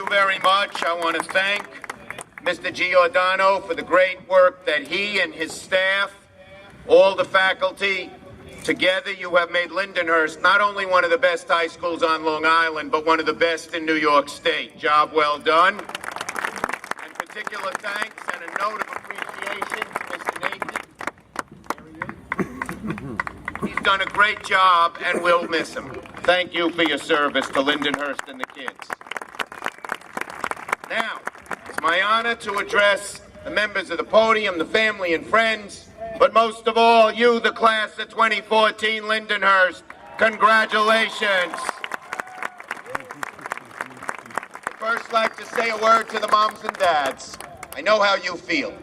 very much. I want to thank Mr. Giordano for the great work that he and his staff, all the faculty, together you have made Lindenhurst not only one of the best high schools on Long Island, but one of the best in New York State. Job well done. And particular thanks and a note of appreciation to Mr. Nathan. He's done a great job and we'll miss him. Thank you for your service to Lindenhurst and the kids. Now, it's my honor to address the members of the podium, the family and friends, but most of all, you, the class of 2014 Lindenhurst. Congratulations. I'd first like to say a word to the moms and dads. I know how you feel.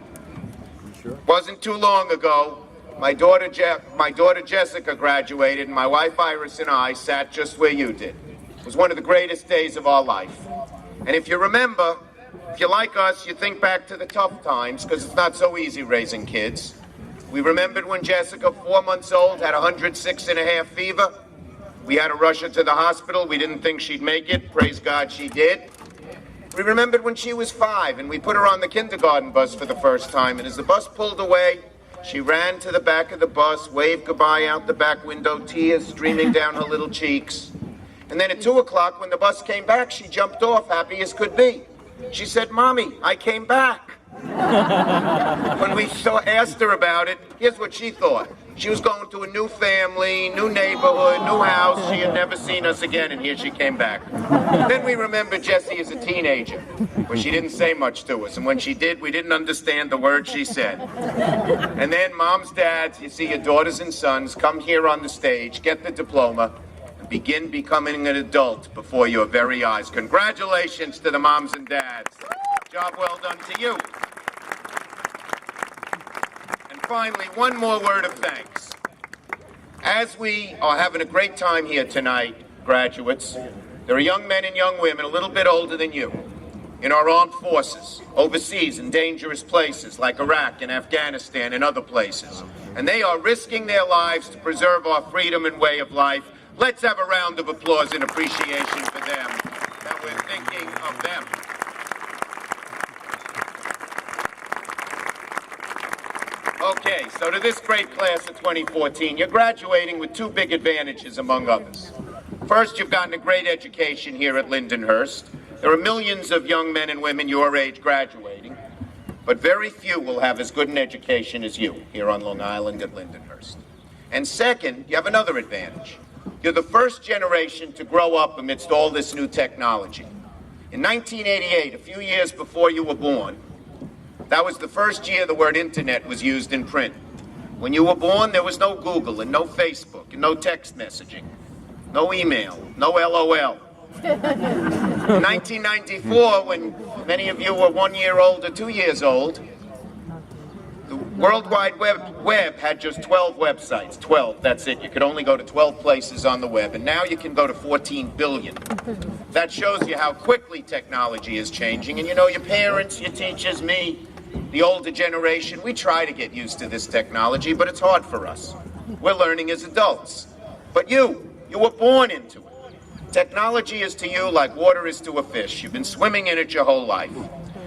Wasn't too long ago, my daughter Jessica graduated, and my wife Iris and I sat just where you did. It was one of the greatest days of our life. And if you remember, if you're like us, you think back to the tough times, because it's not so easy raising kids. We remembered when Jessica, 4 months old, had 106.5 fever. We had to rush her to the hospital. We didn't think she'd make it. Praise God, she did. We remembered when she was 5, and we put her on the kindergarten bus for the first time. And as the bus pulled away, she ran to the back of the bus, waved goodbye out the back window, tears streaming down her little cheeks. And then at 2 o'clock, when the bus came back, she jumped off, happy as could be. She said, "Mommy, I came back." When we asked her about it, here's what she thought. She was going to a new family, new neighborhood, new house. She had never seen us again, and here she came back. Then we remembered Jessie as a teenager, where she didn't say much to us, and when she did, we didn't understand the words she said. And then moms, dads, you see your daughters and sons come here on the stage, get the diploma, and begin becoming an adult before your very eyes. Congratulations to the moms and dads. Job well done to you. Finally, one more word of thanks. As we are having a great time here tonight, graduates, there are young men and young women a little bit older than you in our armed forces, overseas in dangerous places like Iraq and Afghanistan and other places. And they are risking their lives to preserve our freedom and way of life. Let's have a round of applause and appreciation for them, that we're thinking of them. Okay, so to this great class of 2014, you're graduating with 2 big advantages, among others. First, you've gotten a great education here at Lindenhurst. There are millions of young men and women your age graduating, but very few will have as good an education as you here on Long Island at Lindenhurst. And second, you have another advantage. You're the first generation to grow up amidst all this new technology. In 1988, a few years before you were born, that was the first year the word internet was used in print. When you were born, there was no Google and no Facebook and no text messaging, no email, no LOL. In 1994, when many of you were 1 year old or 2 years old, the World Wide Web had just 12 websites. 12, that's it. You could only go to 12 places on the web, and now you can go to 14 billion. That shows you how quickly technology is changing, and you know, your parents, your teachers, me, the older generation, we try to get used to this technology, but it's hard for us. We're learning as adults. But you were born into it. Technology is to you like water is to a fish. You've been swimming in it your whole life.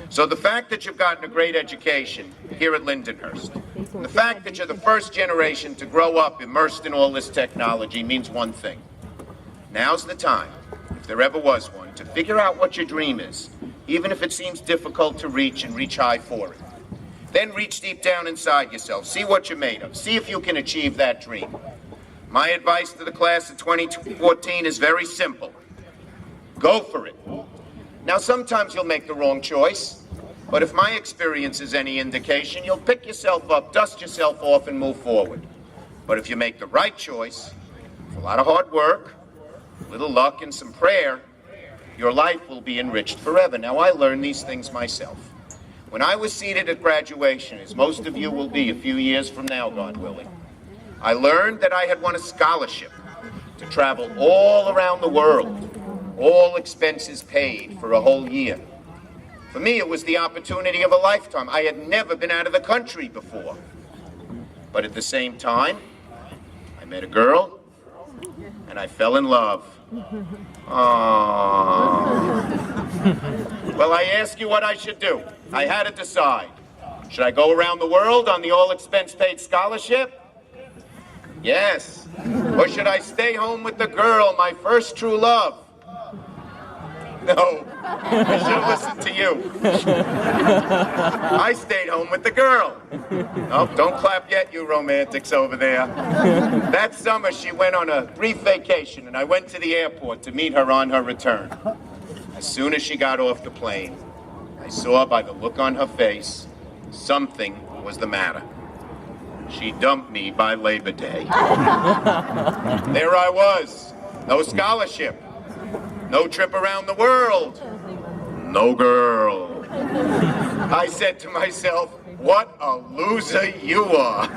So the fact that you've gotten a great education here at Lindenhurst, and the fact that you're the first generation to grow up immersed in all this technology means one thing. Now's the time, if there ever was one, to figure out what your dream is, even if it seems difficult to reach, and reach high for it. Then reach deep down inside yourself. See what you're made of. See if you can achieve that dream. My advice to the class of 2014 is very simple. Go for it. Now, sometimes you'll make the wrong choice, but if my experience is any indication, you'll pick yourself up, dust yourself off, and move forward. But if you make the right choice, with a lot of hard work, a little luck, and some prayer, your life will be enriched forever. Now, I learned these things myself. When I was seated at graduation, as most of you will be a few years from now, God willing, I learned that I had won a scholarship to travel all around the world, all expenses paid for a whole year. For me, it was the opportunity of a lifetime. I had never been out of the country before. But at the same time, I met a girl, and I fell in love. Aww. Well, I ask you what I should do. I had to decide. Should I go around the world on the all-expense-paid scholarship? Yes. Or should I stay home with the girl, my first true love? No. I should have listened to you. I stayed home with the girl. Oh, don't clap yet, you romantics over there. That summer, she went on a brief vacation, and I went to the airport to meet her on her return. As soon as she got off the plane, I saw by the look on her face, something was the matter. She dumped me by Labor Day. There I was. No scholarship. No trip around the world. No girl. I said to myself, what a loser you are.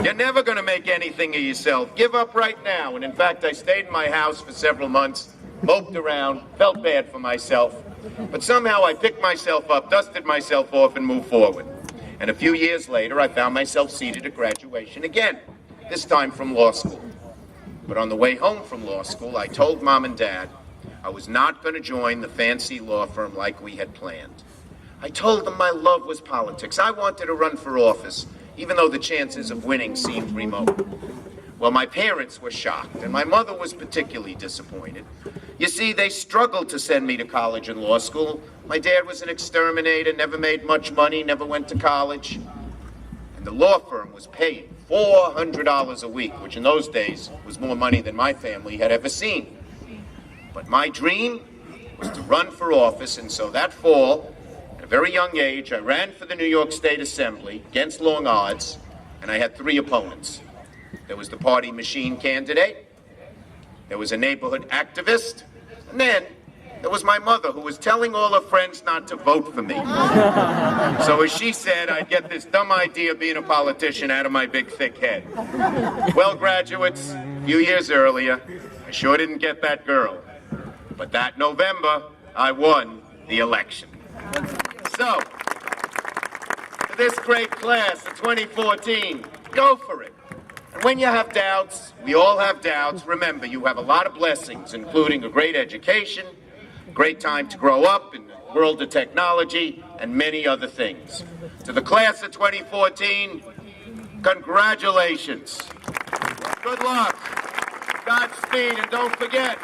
You're never going to make anything of yourself. Give up right now. And in fact, I stayed in my house for several months, moped around, felt bad for myself. But somehow I picked myself up, dusted myself off, and moved forward. And a few years later, I found myself seated at graduation again, this time from law school. But on the way home from law school, I told Mom and Dad I was not going to join the fancy law firm like we had planned. I told them my love was politics. I wanted to run for office, even though the chances of winning seemed remote. Well, my parents were shocked, and my mother was particularly disappointed. You see, they struggled to send me to college and law school. My dad was an exterminator, never made much money, never went to college. And the law firm was paying $400 a week, which in those days was more money than my family had ever seen. But my dream was to run for office, and so that fall, at a very young age, I ran for the New York State Assembly against long odds, and I had 3 opponents. There was the party machine candidate, there was a neighborhood activist, and then there was my mother, who was telling all her friends not to vote for me. So as she said, I'd get this dumb idea of being a politician out of my big, thick head. Well, graduates, a few years earlier, I sure didn't get that girl. But that November, I won the election. So, for this great class of 2014, go for it. And when you have doubts, we all have doubts, remember, you have a lot of blessings, including a great education, great time to grow up in the world of technology, and many other things. To the class of 2014, congratulations. Good luck. Godspeed, and don't forget,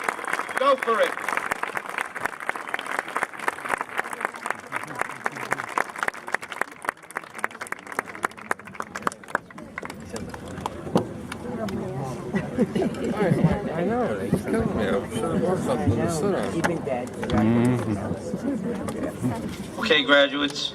go for it. I know, it's killing me. I'm sure it was. Okay, graduates.